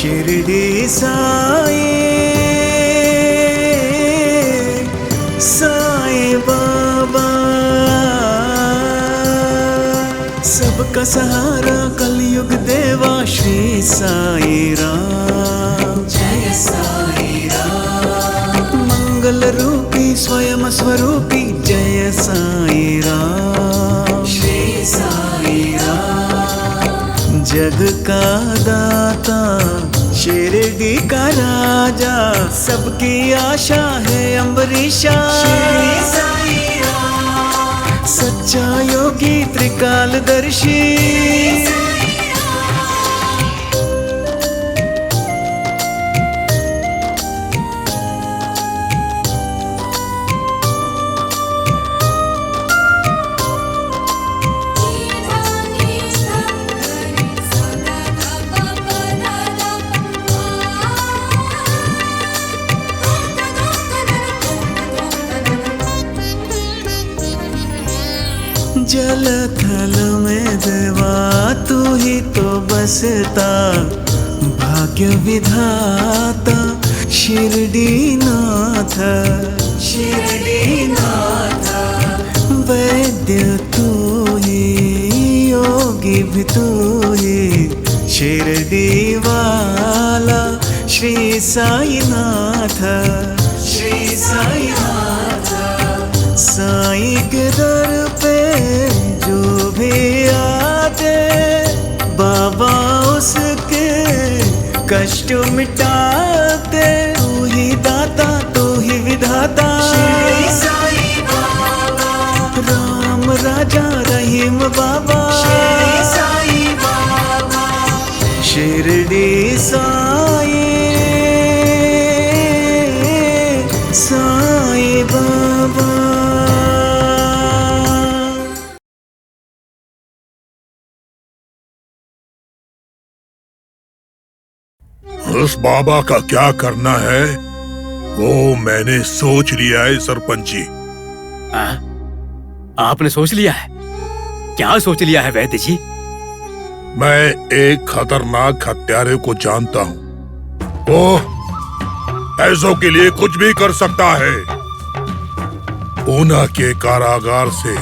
शिरडी साई साई बाबा, सबका सहारा कलयुग देवा श्री साई राम। जय साई राम। मंगल रूपी स्वयं स्वरूपी जय साई राम। श्री साई राम। जग का दाता शिरडी का राजा, सबकी आशा है अम्बरीशा। श्री साई राम। सच्चा योगी त्रिकालदर्शी, जल थल में देवा तू ही तो बसता, भाग्य विधाता शिरडी नाथ। शिरडी नाथ। वैद्य तू ही योगी भी तू ही, शिरडी वाला श्री साई नाथ। श्री साई नाथ। साई के दर पे जो भी आते, बाबा उसके कष्ट मिटाते। तू ही दाता तू ही विधाता, श्री साई बाबा। राम राजा रहीम बाबा। श्री साई बाबा। शिरडी साई साई बाबा। उस बाबा का क्या करना है वो मैंने सोच लिया है सरपंच जी। आपने सोच लिया है? क्या सोच लिया है वैद्य जी? मैं एक खतरनाक हत्यारे को जानता हूँ। वो पैसों के लिए कुछ भी कर सकता है। पूना के कारागार से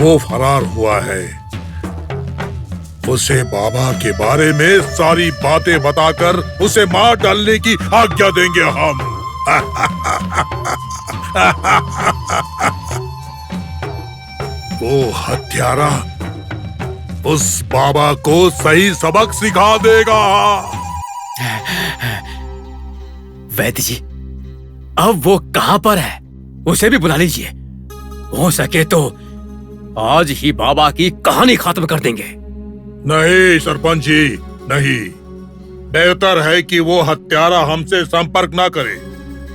वो फरार हुआ है। उसे बाबा के बारे में सारी बातें बताकर उसे मार डालने की आज्ञा देंगे हम। वो हत्यारा उस बाबा को सही सबक सिखा देगा। वैद्य जी, अब वो कहाँ पर है? उसे भी बुला लीजिए। हो सके तो आज ही बाबा की कहानी खत्म कर देंगे। नहीं सरपंच जी, नहीं। बेहतर है कि वो हत्यारा हमसे संपर्क ना करे।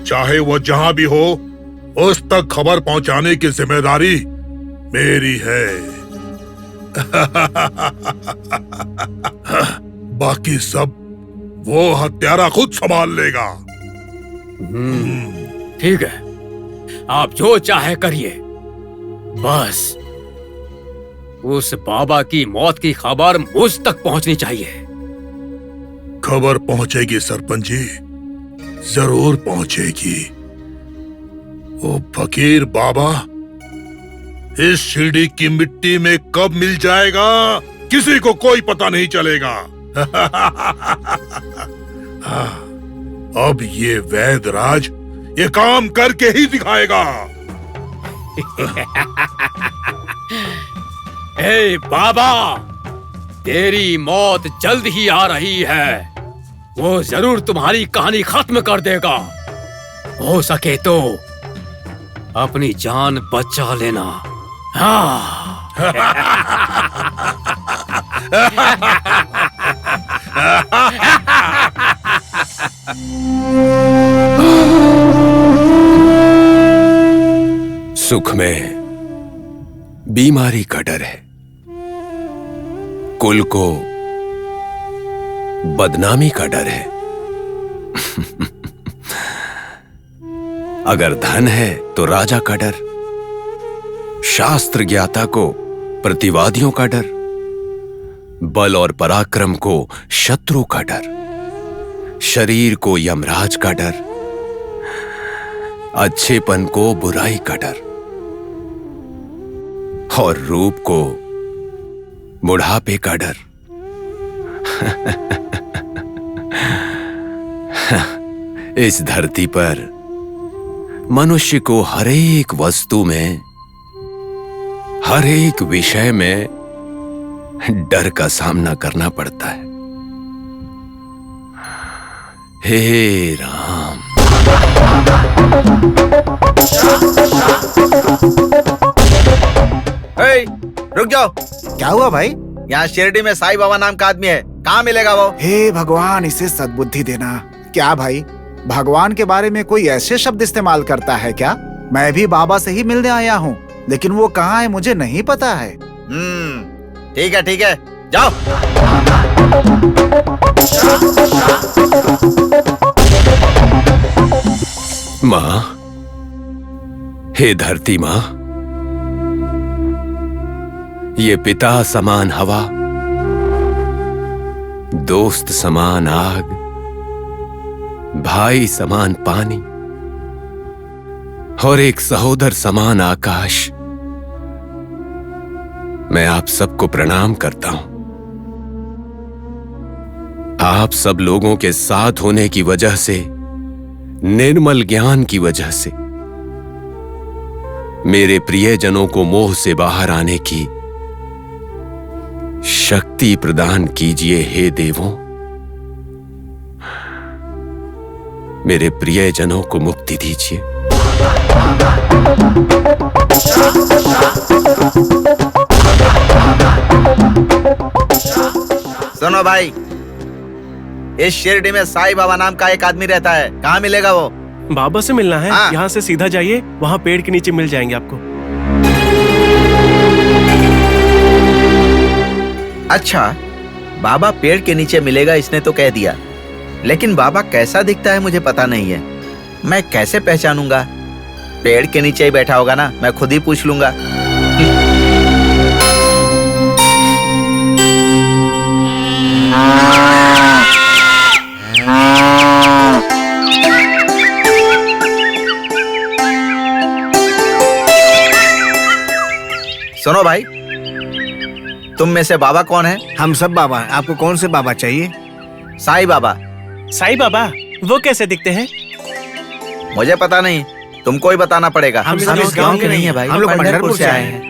चाहे वो जहां भी हो, उस तक खबर पहुंचाने की जिम्मेदारी मेरी है। बाकी सब वो हत्यारा खुद संभाल लेगा। ठीक है, आप जो चाहे करिए, बस उस बाबा की मौत की खबर मुझ तक पहुंचनी चाहिए। खबर पहुंचेगी सरपंच जी, जरूर पहुंचेगी। वो फकीर बाबा इस शिरडी की मिट्टी में कब मिल जाएगा किसी को कोई पता नहीं चलेगा। अब ये वैदराज ये काम करके ही दिखाएगा। ए बाबा, तेरी मौत जल्द ही आ रही है। वो जरूर तुम्हारी कहानी खत्म कर देगा। हो सके तो अपनी जान बचा लेना। हाँ। सुख में बीमारी का डर है, कुल को बदनामी का डर है। अगर धन है तो राजा का डर, शास्त्र ज्ञाता को प्रतिवादियों का डर, बल और पराक्रम को शत्रु का डर। शरीर को यमराज का डर, अच्छेपन को बुराई का डर और रूप को बुढ़ापे का डर। इस धरती पर मनुष्य को हर एक वस्तु में, हर एक विषय में डर का सामना करना पड़ता है। हे राम। रुक जाओ। क्या हुआ भाई? यहाँ शिरडी में साईं बाबा नाम का आदमी है, कहाँ मिलेगा वो? हे भगवान, इसे सद्बुद्धि देना। क्या भाई, भगवान के बारे में कोई ऐसे शब्द इस्तेमाल करता है क्या? मैं भी बाबा से ही मिलने आया हूँ, लेकिन वो कहाँ है मुझे नहीं पता है। ठीक है, जाओ। माँ, हे धरती माँ, ये पिता समान हवा, दोस्त समान आग, भाई समान पानी और एक सहोदर समान आकाश, मैं आप सबको प्रणाम करता हूं। आप सब लोगों के साथ होने की वजह से, निर्मल ज्ञान की वजह से मेरे प्रियजनों को मोह से बाहर आने की शक्ति प्रदान कीजिए। हे देवों, मेरे प्रियजनों को मुक्ति दीजिए। सुनो भाई, इस शिरडी में साईं बाबा नाम का एक आदमी रहता है, कहाँ मिलेगा वो? बाबा से मिलना है? हाँ। यहाँ से सीधा जाइए, वहाँ पेड़ के नीचे मिल जाएंगे आपको। अच्छा, बाबा पेड़ के नीचे मिलेगा इसने तो कह दिया, लेकिन बाबा कैसा दिखता है मुझे पता नहीं है। मैं कैसे पहचानूंगा? पेड़ के नीचे ही बैठा होगा ना, मैं खुद ही पूछ लूंगा। सुनो भाई, तुम में से बाबा कौन है? हम सब बाबा हैं। आपको कौन से बाबा चाहिए? साईं बाबा। साईं बाबा वो कैसे दिखते हैं? मुझे पता नहीं, तुमको ही बताना पड़ेगा। हम सब इस गांव के नहीं है भाई, हम लोग पंढरपुर से आए हैं।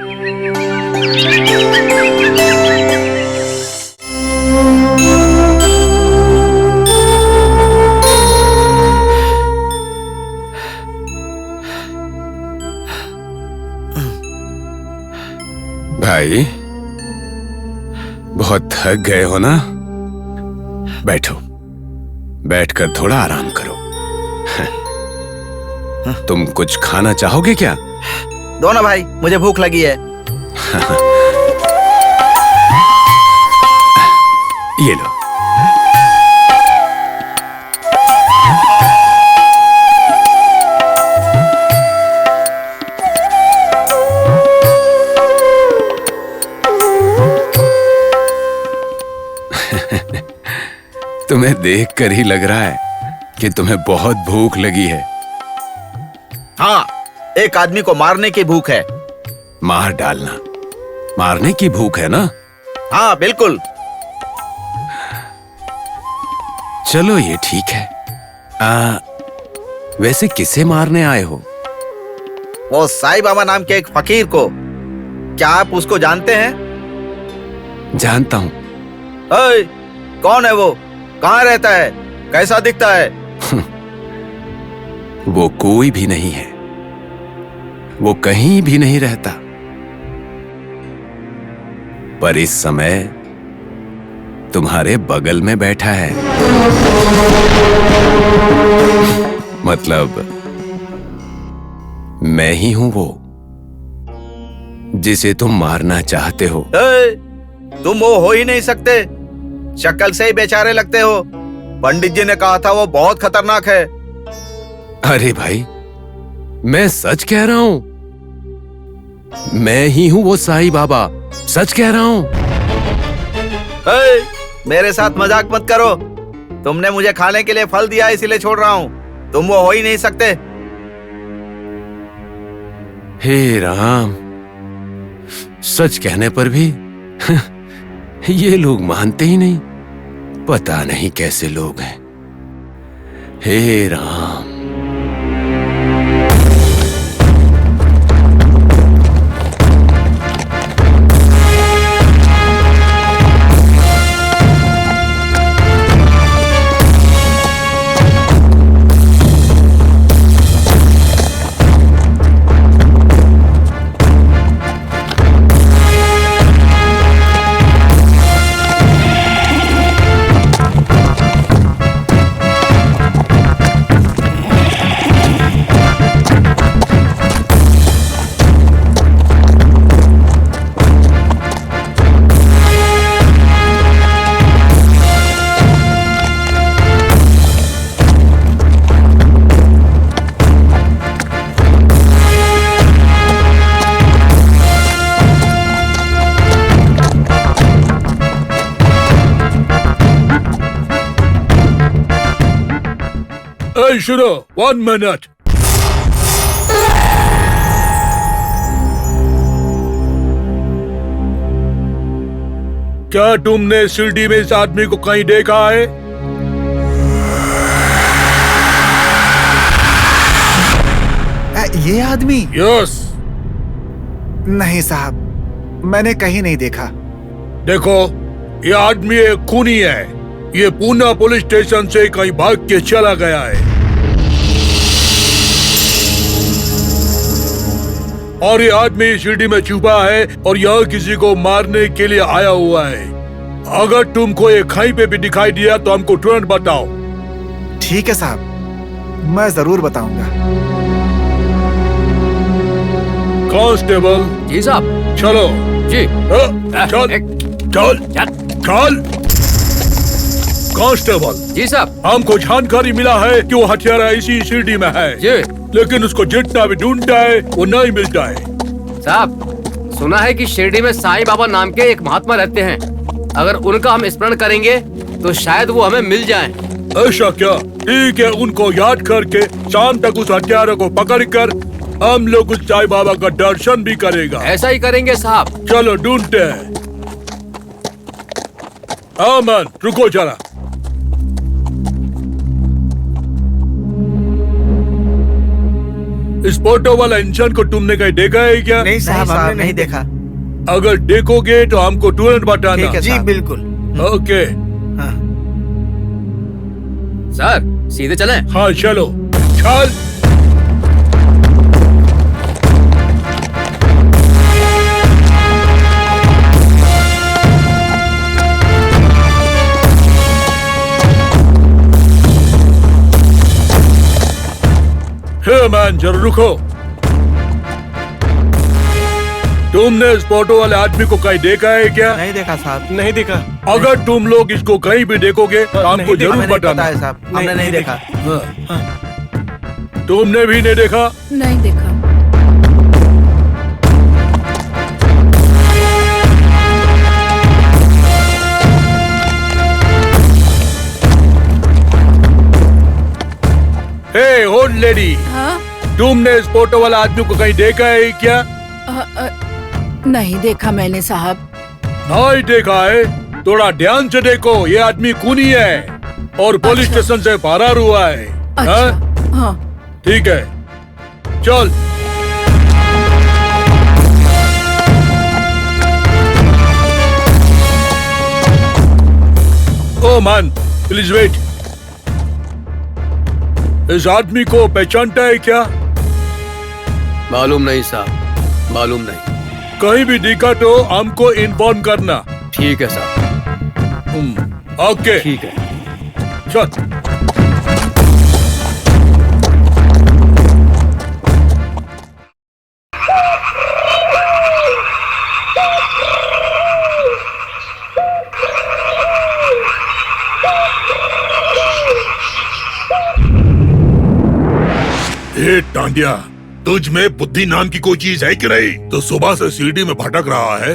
भाई, बहुत थक गए हो ना? बैठो, बैठकर थोड़ा आराम करो। तुम कुछ खाना चाहोगे क्या? दो ना भाई, मुझे भूख लगी है। ये लो। तुम्हें देखकर ही लग रहा है कि तुम्हें बहुत भूख लगी है। हाँ, एक आदमी को मारने की भूख है। मार डालना, मारने की भूख है ना? हाँ बिल्कुल। चलो ये ठीक है। वैसे किसे मारने आए हो? वो साईं बाबा नाम के एक फकीर को। क्या आप उसको जानते हैं? जानता हूं। ओए, कौन है वो? कहाँ रहता है? कैसा दिखता है? वो कोई भी नहीं है, वो कहीं भी नहीं रहता, पर इस समय तुम्हारे बगल में बैठा है। मतलब मैं ही हूं वो जिसे तुम मारना चाहते हो। तुम वो हो ही नहीं सकते, शक्ल से ही बेचारे लगते हो। पंडित जी ने कहा था वो बहुत खतरनाक है। अरे भाई, मैं सच कह रहा हूं, मैं ही हूं वो साईं बाबा, सच कह रहा हूं। मेरे साथ मजाक मत करो। तुमने मुझे खाने के लिए फल दिया इसीलिए छोड़ रहा हूँ। तुम वो हो ही नहीं सकते। हे राम, सच कहने पर भी ये लोग मानते ही नहीं। पता नहीं कैसे लोग हैं। हे राम। Hey, सुनो, 1 minute. क्या तुमने शिरडी में इस आदमी को कहीं देखा है? ये आदमी? यस। नहीं साहब, मैंने कहीं नहीं देखा। देखो, ये आदमी एक खूनी है। ये पूना पुलिस स्टेशन से कहीं भाग के चला गया है और ये आदमी शिरडी में छुपा है और यहाँ किसी को मारने के लिए आया हुआ है। अगर तुमको ये कहीं पे भी दिखाई दिया तो हमको तुरंत बताओ। ठीक है साहब, मैं जरूर बताऊंगा। कांस्टेबल। जी साहब। चलो। जी। चल चल चल। कांस्टेबल। जी साहब। हमको जानकारी मिला है कि वो हथियारा इसी शिरडी में है। जी। लेकिन उसको जितना भी ढूंढता है वो नहीं मिलता है। साहब, सुना है कि शिरडी में साईं बाबा नाम के एक महात्मा रहते हैं। अगर उनका हम स्मरण करेंगे तो शायद वो हमें मिल जाएं। ऐसा क्या? ठीक है, उनको याद करके शाम तक उस हथियारे को पकड़कर हम लोग उस साईं बाबा का दर्शन भी करेगा। ऐसा ही करेंगे साहब। चलो ढूंढते हैं। अमन, रुको जरा। इस फोटो वाला इंसान को तुमने कहीं देखा है क्या? नहीं साहब, हमने नहीं देखा। अगर देखोगे तो हमको तुरंत बताना। ठीक है जी, बिल्कुल। ओके। सर, सीधे चलें? हाँ चलो, चल। हे मैन, जरा रुको। तुमने इस फोटो वाले आदमी को कहीं देखा है क्या? नहीं देखा साहब। नहीं देखा। अगर तुम लोग इसको कहीं भी देखोगे तो हमको जरूर हमें नहीं बताना। पता है साहब, हमने नहीं देखा। तुमने भी नहीं देखा? नहीं देखा। हे ओल्ड लेडी, हाँ? तुमने इस फोटो वाला आदमी को कहीं देखा है क्या? नहीं देखा मैंने साहब। नहीं देखा है? थोड़ा ध्यान से देखो, ये आदमी खूनी है और पुलिस अच्छा। स्टेशन से फरार हुआ है। अच्छा। हाँ। ठीक है, चल। Oh man, please wait. इस आदमी को पहचानता है क्या? मालूम नहीं साहब, मालूम नहीं। कहीं भी दिखा तो हमको इन्फॉर्म करना। ठीक है साहब। ओके, ठीक है। चल। ए टांडिया, तुझ में बुद्धि नाम की कोई चीज है कि नहीं? तो सुबह से सीढ़ी में भटक रहा है,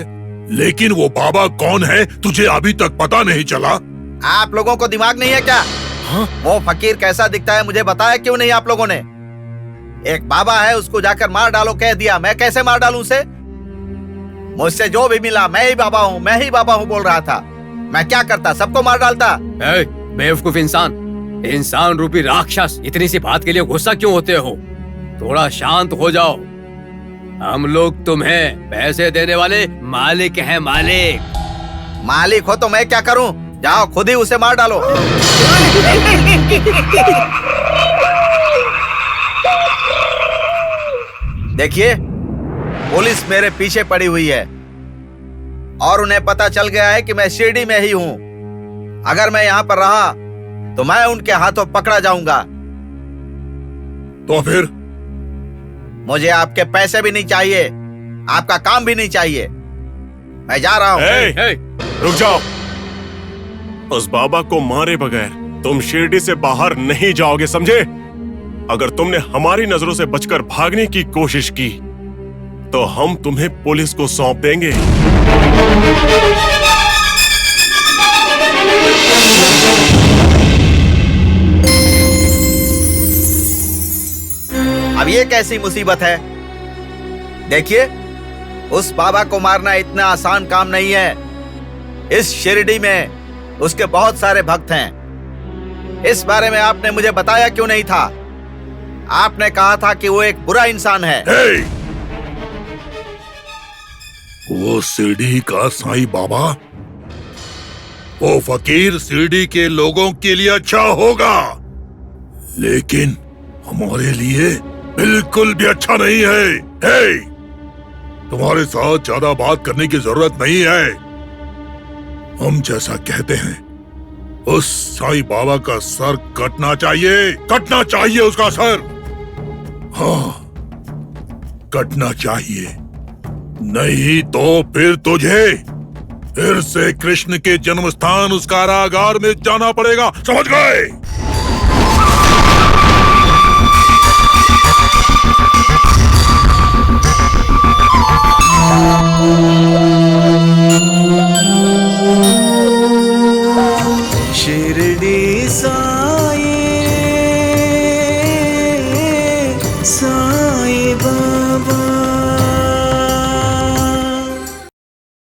लेकिन वो बाबा कौन है तुझे अभी तक पता नहीं चला? आप लोगों को दिमाग नहीं है क्या? वो फकीर कैसा दिखता है मुझे बताया क्यों नहीं आप लोगों ने? एक बाबा है, उसको जाकर मार डालो कह दिया। मैं कैसे मार डालूं उसे? मुझसे जो भी मिला मैं ही बाबा हूँ बोल रहा था। मैं क्या करता? सबको मार डालता। बेवकूफ इंसान रूपी राक्षस, इतनी सी बात के लिए गुस्सा क्यों होते हो? थोड़ा शांत हो जाओ। हम लोग तुम्हें पैसे देने वाले मालिक हैं। मालिक हो तो मैं क्या करूं? जाओ खुद ही उसे मार डालो। देखिए, पुलिस मेरे पीछे पड़ी हुई है और उन्हें पता चल गया है कि मैं शिरडी में ही हूं। अगर मैं यहाँ पर रहा तो मैं उनके हाथों पकड़ा जाऊंगा। तो फिर? मुझे आपके पैसे भी नहीं चाहिए, आपका काम भी नहीं चाहिए। मैं जा रहा हूँ। रुक जाओ। उस बाबा को मारे बगैर तुम शिरडी से बाहर नहीं जाओगे, समझे? अगर तुमने हमारी नजरों से बचकर भागने की कोशिश की तो हम तुम्हें पुलिस को सौंप देंगे। अब ये कैसी मुसीबत है? देखिए, उस बाबा को मारना इतना आसान काम नहीं है। इस शिरडी में उसके बहुत सारे भक्त हैं। इस बारे में आपने मुझे बताया क्यों नहीं था? आपने कहा था कि वो एक बुरा इंसान है। वो शिरडी का साईं बाबा, वो फकीर शिरडी के लोगों के लिए अच्छा होगा, लेकिन हमारे लिए बिल्कुल भी अच्छा नहीं है। तुम्हारे साथ ज्यादा बात करने की जरूरत नहीं है। हम जैसा कहते हैं, उस साईं बाबा का सर कटना चाहिए उसका सर। हाँ, कटना चाहिए, नहीं तो फिर तुझे फिर से कृष्ण के जन्म स्थान उस कारागार में जाना पड़ेगा, समझ गए? शिरडी सा